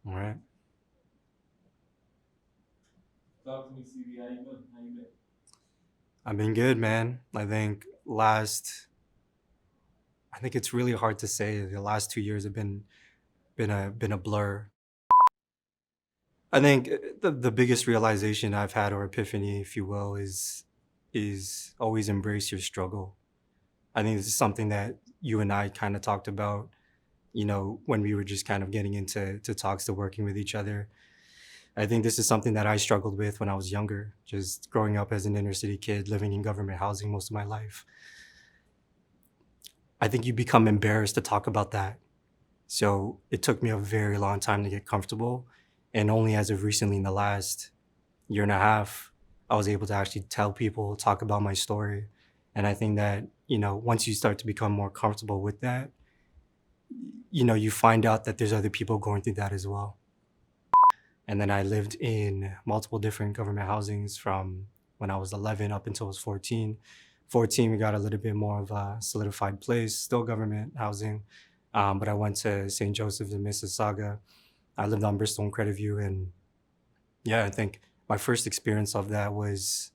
All right. Talk to me, CB. How you been? How you been? I've been good, man. I think it's really hard to say. The last 2 years have been a blur. I think the biggest realization I've had, or epiphany, if you will, is always embrace your struggle. I think this is something that you and I kind of talked about, when we were just kind of getting into talks to working with each other. I think this is something that I struggled with when I was younger, just growing up as an inner city kid, living in government housing most of my life. I think you become embarrassed to talk about that. So it took me a very long time to get comfortable. And only as of recently, in the last year and a half, I was able to actually tell people, talk about my story. And I think that, once you start to become more comfortable with that, you find out that there's other people going through that as well. And then I lived in multiple different government housings from when I was 11 up until I was 14. 14, we got a little bit more of a solidified place, still government housing. But I went to St. Joseph's in Mississauga. I lived on Bristol and Credit View. And yeah, I think my first experience of that was,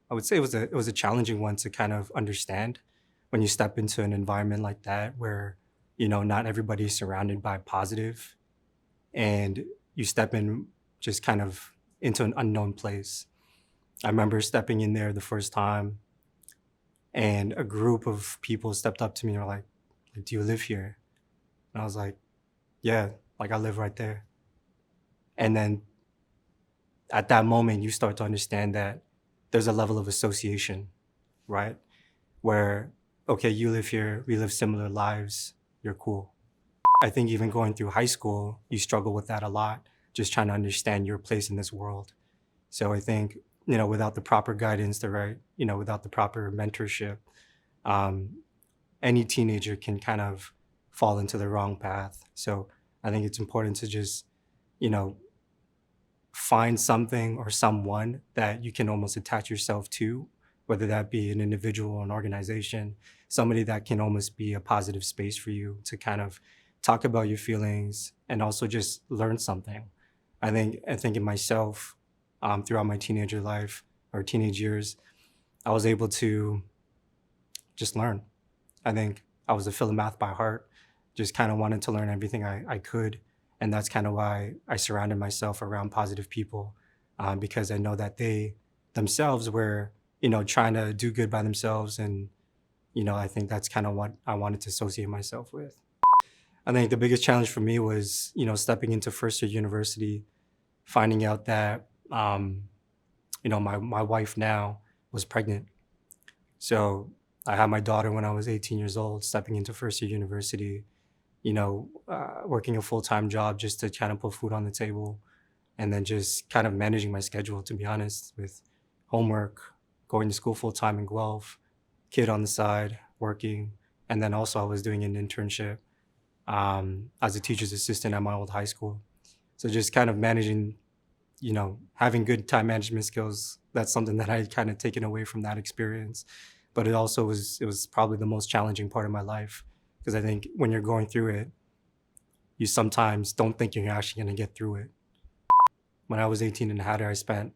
I would say it was a challenging one to kind of understand when you step into an environment like that where, not everybody is surrounded by positive, and you step in just kind of into an unknown place. I remember stepping in there the first time, and a group of people stepped up to me and were like, "Do you live here?" And I was like, "Yeah, like I live right there." And then at that moment, you start to understand that there's a level of association, right? Where, okay, you live here, we live similar lives, you're cool. I think even going through high school, you struggle with that a lot, just trying to understand your place in this world. So I think, without the proper guidance, without the proper mentorship, um, any teenager can kind of fall into the wrong path. So I think it's important to just, you know, find something or someone that you can almost attach yourself to, whether that be an individual or an organization, somebody that can almost be a positive space for you to kind of talk about your feelings and also just learn something. I think in myself, throughout my teenager life or teenage years, I was able to just learn. I think I was a philomath by heart, just kind of wanted to learn everything I could. And that's kind of why I surrounded myself around positive people, because I know that they themselves were, trying to do good by themselves. And, I think that's kind of what I wanted to associate myself with. I think the biggest challenge for me was, stepping into first year university, finding out that, my wife now was pregnant. So I had my daughter when I was 18 years old, stepping into first year university, working a full time job just to kind of put food on the table, and then just kind of managing my schedule, to be honest, with homework, going to school full time in Guelph, kid on the side, working. And then also I was doing an internship as a teacher's assistant at my old high school. So just kind of managing, having good time management skills. That's something that I had kind of taken away from that experience. But it was probably the most challenging part of my life, because I think when you're going through it, you sometimes don't think you're actually going to get through it. When I was 18 and had her, I spent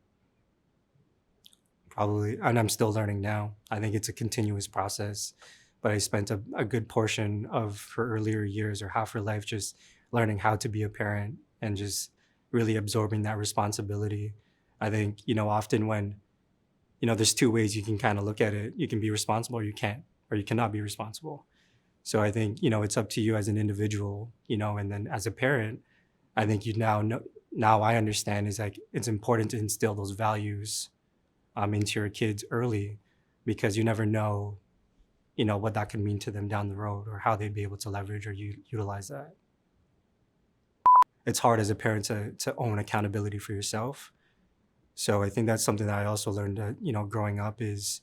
probably, and I'm still learning now. I think it's a continuous process, but I spent a good portion of her earlier years or half her life just learning how to be a parent and just really absorbing that responsibility. I think, often when, there's two ways you can kind of look at it. You can be responsible or you can't, or you cannot be responsible. So I think, it's up to you as an individual, and then as a parent, I think you now know, now I understand is like it's important to instill those values into your kids early, because you never know, what that could mean to them down the road or how they'd be able to leverage or utilize that. It's hard as a parent to own accountability for yourself. So I think that's something that I also learned, growing up is,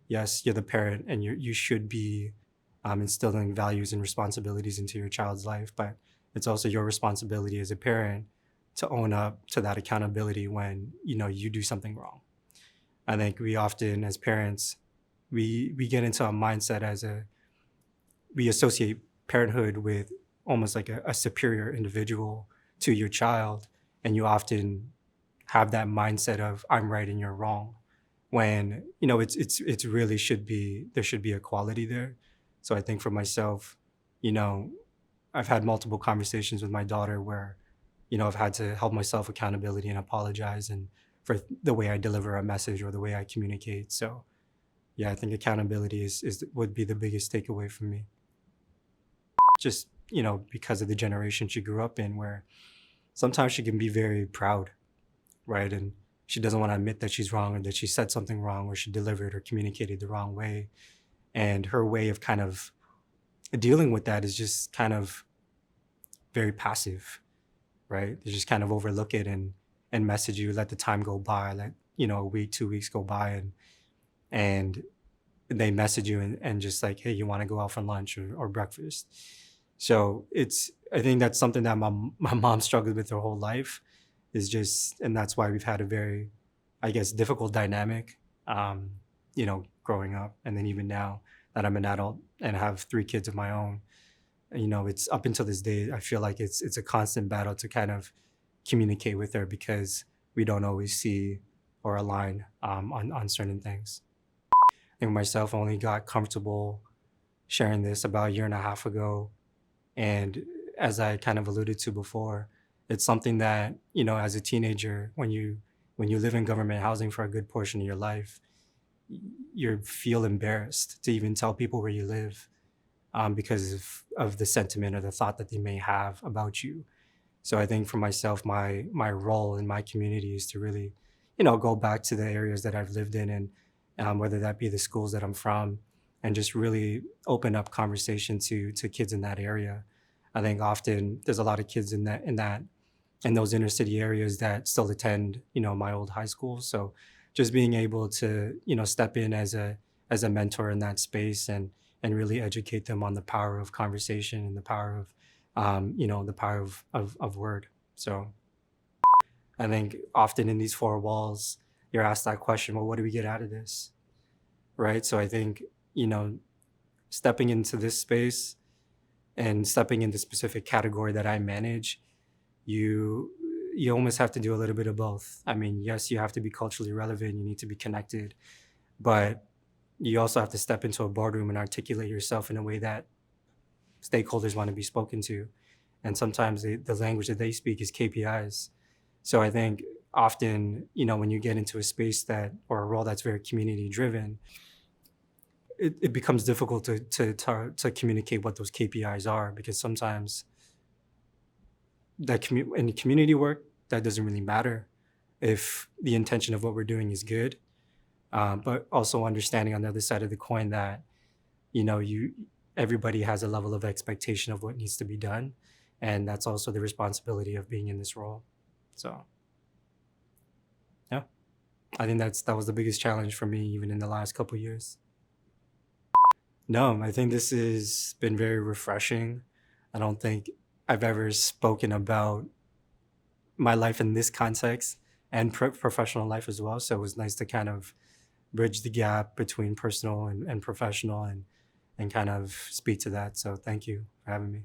yes, you're the parent and you should be instilling values and responsibilities into your child's life, but it's also your responsibility as a parent to own up to that accountability when, you do something wrong. I think we often, as parents, we get into a mindset we associate parenthood with almost like a superior individual to your child, and you often have that mindset of I'm right and you're wrong, when it's really should be there should be equality there. So I think for myself, you know, I've had multiple conversations with my daughter where, I've had to help myself accountability and apologize and for the way I deliver a message or the way I communicate. So yeah, I think accountability is would be the biggest takeaway for me. Just, because of the generation she grew up in, where sometimes she can be very proud, right? And she doesn't want to admit that she's wrong or that she said something wrong or she delivered or communicated the wrong way. And her way of kind of dealing with that is just kind of very passive, right? They just kind of overlook it and message you, let the time go by, let, a week, 2 weeks go by, and they message you and just like, hey, you want to go out for lunch or breakfast. So I think that's something that my mom struggled with her whole life, is just, and that's why we've had a very, I guess, difficult dynamic, growing up. And then even now that I'm an adult and have 3 kids of my own, it's up until this day, I feel like it's a constant battle to kind of communicate with her because we don't always see or align on certain things. I think myself only got comfortable sharing this about a year and a half ago. And as I kind of alluded to before, it's something that, as a teenager, when you live in government housing for a good portion of your life, you feel embarrassed to even tell people where you live, because of the sentiment or the thought that they may have about you. So I think for myself, my role in my community is to really, go back to the areas that I've lived in, and whether that be the schools that I'm from, and just really open up conversation to kids in that area. I think often there's a lot of kids in those inner city areas that still attend, my old high school. So just being able to, step in as a mentor in that space and really educate them on the power of conversation and the power of, the power of word. So I think often in these 4 walls, you're asked that question, well, what do we get out of this? Right. So I think, stepping into this space and stepping in the specific category that I manage, you almost have to do a little bit of both. I mean, yes, you have to be culturally relevant, you need to be connected, but you also have to step into a boardroom and articulate yourself in a way that stakeholders want to be spoken to. And sometimes the language that they speak is KPIs. So I think often, when you get into a space or a role that's very community driven, it becomes difficult to communicate what those KPIs are, because sometimes in community work, that doesn't really matter if the intention of what we're doing is good. But also understanding on the other side of the coin that, everybody has a level of expectation of what needs to be done. And that's also the responsibility of being in this role. So yeah, I think that was the biggest challenge for me, even in the last couple years. No, I think this has been very refreshing. I don't think I've ever spoken about my life in this context and professional life as well. So it was nice to kind of bridge the gap between personal and professional, and kind of speak to that. So thank you for having me.